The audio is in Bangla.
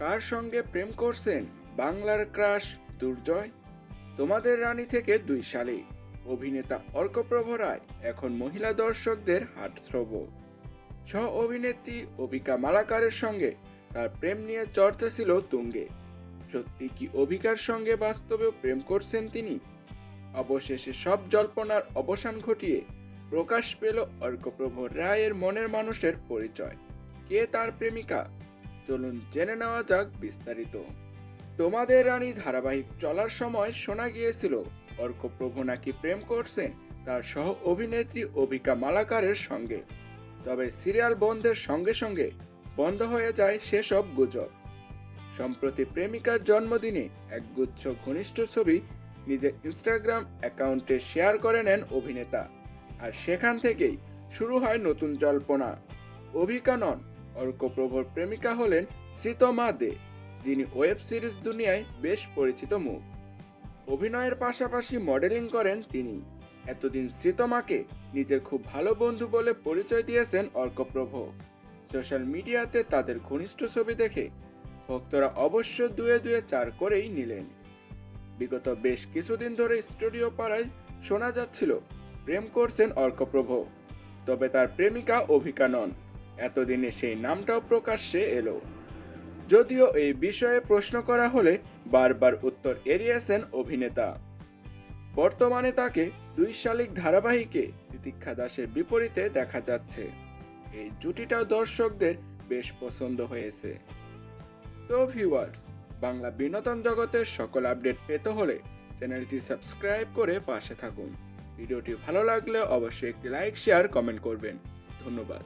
কার সঙ্গে প্রেম করছেন বাংলার ক্রাশ দুর্জয়? তোমাদের রানী থেকে 2 সালে অভিনেতা অর্কপ্রভ রায় এখন মহিলা দর্শকদের হার্টথ্রব। সহ অভিনেত্রী অবিকা মালাকারের সঙ্গে তার প্রেম নিয়ে চর্চা ছিল তুঙ্গে। সত্যি কি অবিকার সঙ্গে বাস্তবেও প্রেম করছেন তিনি? অবশেষে সব জল্পনার অবসান ঘটিয়ে প্রকাশ পেল অর্কপ্রভ রায়ের মনের মানুষের পরিচয়। কে তার প্রেমিকা? চলুন জেনে নেওয়া যাক বিস্তারিত। তোমাদের রানী ধারাবাহিক চলার সময় শোনা গিয়েছিল অর্কপ্রভ নাকি প্রেম করছেন তার সহ অভিনেত্রী অবিকা মালাকারের সঙ্গে। তবে সিরিয়াল বন্ধের সঙ্গে সঙ্গে বন্ধ হয়ে যায় সেসব গুজব। সম্প্রতি প্রেমিকার জন্মদিনে একগুচ্ছ ঘনিষ্ঠ ছবি নিজের ইনস্টাগ্রাম অ্যাকাউন্টে শেয়ার করে নেন অভিনেতা, আর সেখান থেকেই শুরু হয় নতুন জল্পনা। অভিকা নন, অর্কপ্রভর প্রেমিকা হলেন শ্রীতমা দে, যিনি ওয়েব সিরিজ দুনিয়ায় বেশ পরিচিত মুখ। অভিনয়ের পাশাপাশি মডেলিং করেন তিনি। এতদিন শ্রীতমাকে নিজের খুব ভালো বন্ধু বলে পরিচয় দিয়েছেন অর্কপ্রভ। সোশ্যাল মিডিয়াতে তাদের ঘনিষ্ঠ ছবি দেখে ভক্তরা অবশ্য দুয়ে দুয়ে 4 করেই নিলেন। বিগত বেশ কিছুদিন ধরে স্টুডিও পাড়ায় শোনা যাচ্ছিল প্রেম করছেন অর্কপ্রভ, তবে তার প্রেমিকা অভিকা নন। এতদিনে সেই নামটাও প্রকাশ্যে এলো। যদিও এই বিষয়ে প্রশ্ন করা হলে বারবার উত্তর এড়িয়েছেন অভিনেতা। বর্তমানে তাকে 2 শালিক ধারাবাহিকে তিতিক্ষা দাসের বিপরীতে দেখা যাচ্ছে। এই জুটিটাও দর্শকদের বেশ পছন্দ হয়েছে। তো ভিউয়ার্স, বাংলা বিনোদন জগতের সকল আপডেট পেতে হলে চ্যানেলটি সাবস্ক্রাইব করে পাশে থাকুন। ভিডিওটি ভালো লাগলে অবশ্যই একটি লাইক, শেয়ার, কমেন্ট করবেন। ধন্যবাদ।